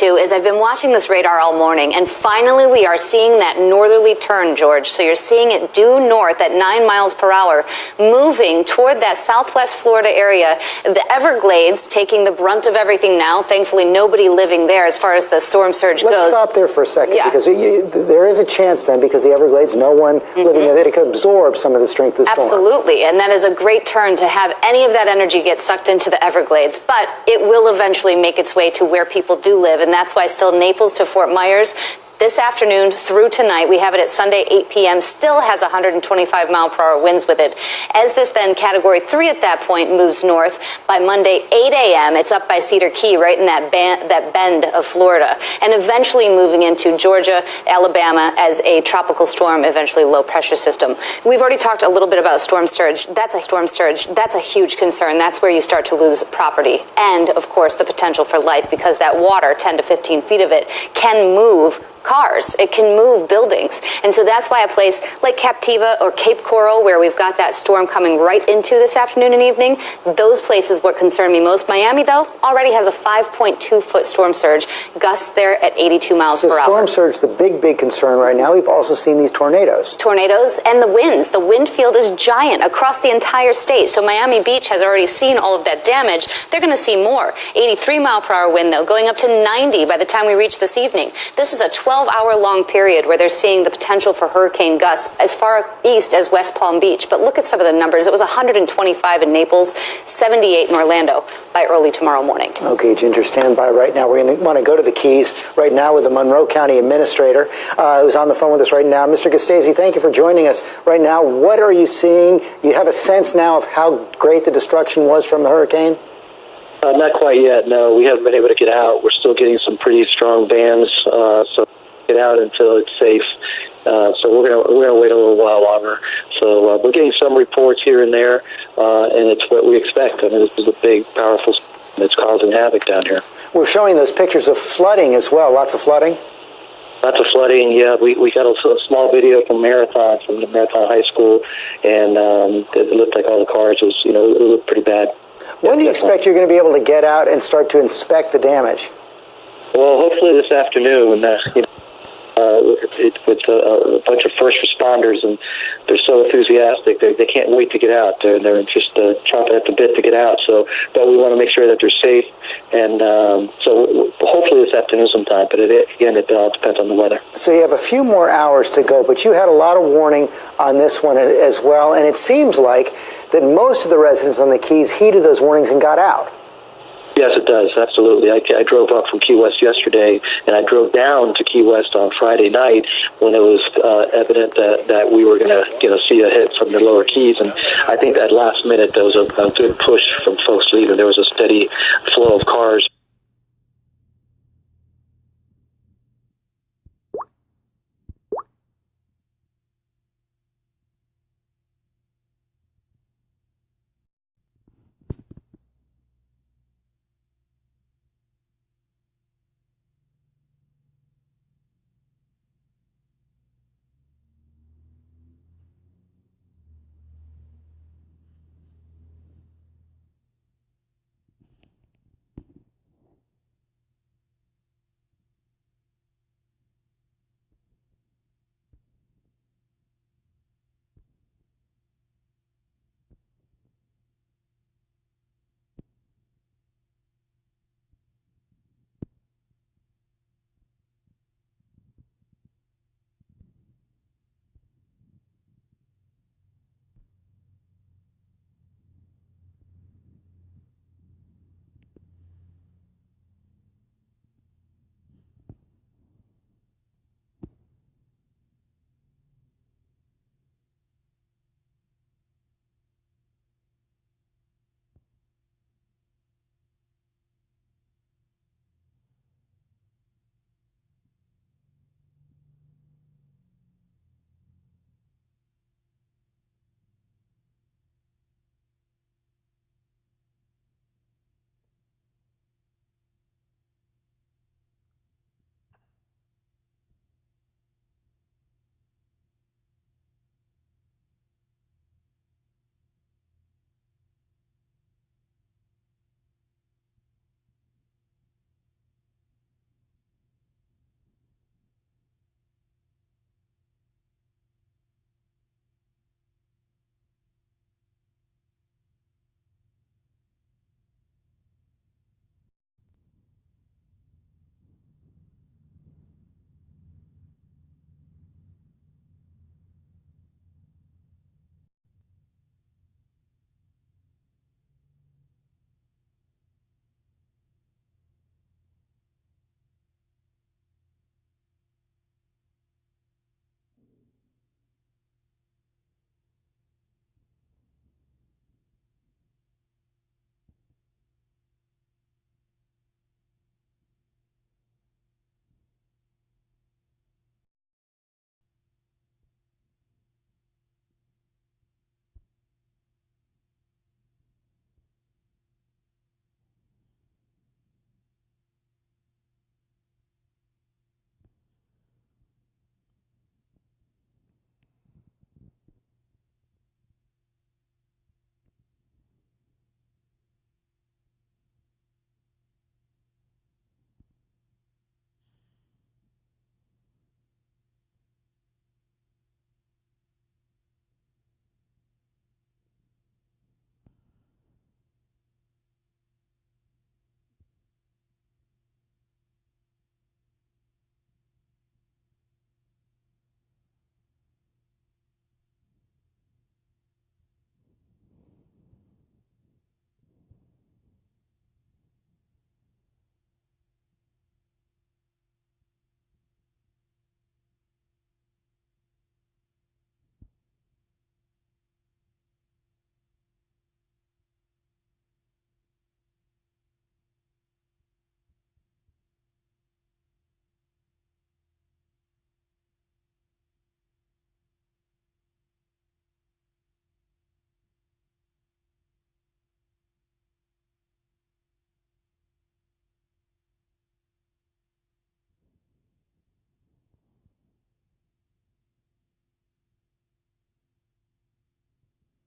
to is I've been watching this radar all morning, and finally we are seeing that northerly turn, George. So you're seeing it due north at 9 miles per hour, moving toward that southwest Florida area. The Everglades taking the brunt of everything now. Thankfully, nobody living there as far as the storm surge goes. Let's stop there for a second, because there is a chance then, because the Everglades, no one living there, that it could absorb some of the strength of the storm. Absolutely, and that is a great turn to have any of that energy get sucked into the Everglades, but it will eventually make its way to where people do live, and that's why still Naples to Fort Myers, this afternoon through tonight, we have it at Sunday 8 p.m., still has 125 mile per hour winds with it. As this then Category 3 at that point moves north, by Monday 8 a.m., it's up by Cedar Key, right in that bend of Florida, and eventually moving into Georgia, Alabama as a tropical storm, eventually low pressure system. We've already talked a little bit about storm surge. That's a storm surge. That's a huge concern. That's where you start to lose property and, of course, the potential for life, because that water, 10 to 15 feet of it, can move cars. It can move buildings. And so that's why a place like Captiva or Cape Coral, where we've got that storm coming right into this afternoon and evening, those places what concern me most. Miami, though, already has a 5.2-foot storm surge, gusts there at 82 miles per hour. So storm surge, the big concern right now. We've also seen these tornadoes. Tornadoes and the winds. The wind field is giant across the entire state. So Miami Beach has already seen all of that damage. They're going to see more. 83 mile per hour wind, though, going up to 90 by the time we reach this evening. This is a 12-hour-long period where they're seeing the potential for hurricane gusts as far east as West Palm Beach. But look at some of the numbers. It was 125 in Naples, 78 in Orlando by early tomorrow morning. Okay, Ginger, stand by right now. We're going to want to go to the Keys right now with the Monroe County Administrator, who's on the phone with us right now. Mr. Gastese, thank you for joining us right now. What are you seeing? You have a sense now of how great the destruction was from the hurricane? Not quite yet, no. We haven't been able to get out. We're still getting some pretty strong bands, so get out until it's safe. So we're gonna wait a little while longer. So we're getting some reports here and there, and it's what we expect. I mean, this is a big, powerful storm that's causing havoc down here. We're showing those pictures of flooding as well. Lots of flooding. Lots of flooding. Yeah, we got a small video from the Marathon High School, and it looked like all the cars was, it looked pretty bad. When do you expect you're going to be able to get out and start to inspect the damage? Well, hopefully this afternoon. With a bunch of first responders, and they're so enthusiastic, they can't wait to get out. They're just chomping at the bit to get out. So, but we want to make sure that they're safe, and so hopefully this afternoon sometime. But again, it all depends on the weather. So you have a few more hours to go, but you had a lot of warning on this one as well, and it seems like that most of the residents on the Keys heeded those warnings and got out. Yes, it does. Absolutely. I drove up from Key West yesterday, and I drove down to Key West on Friday night when it was evident that we were going to see a hit from the lower Keys. And I think that last minute there was a good push from folks leaving. There was a steady flow of cars.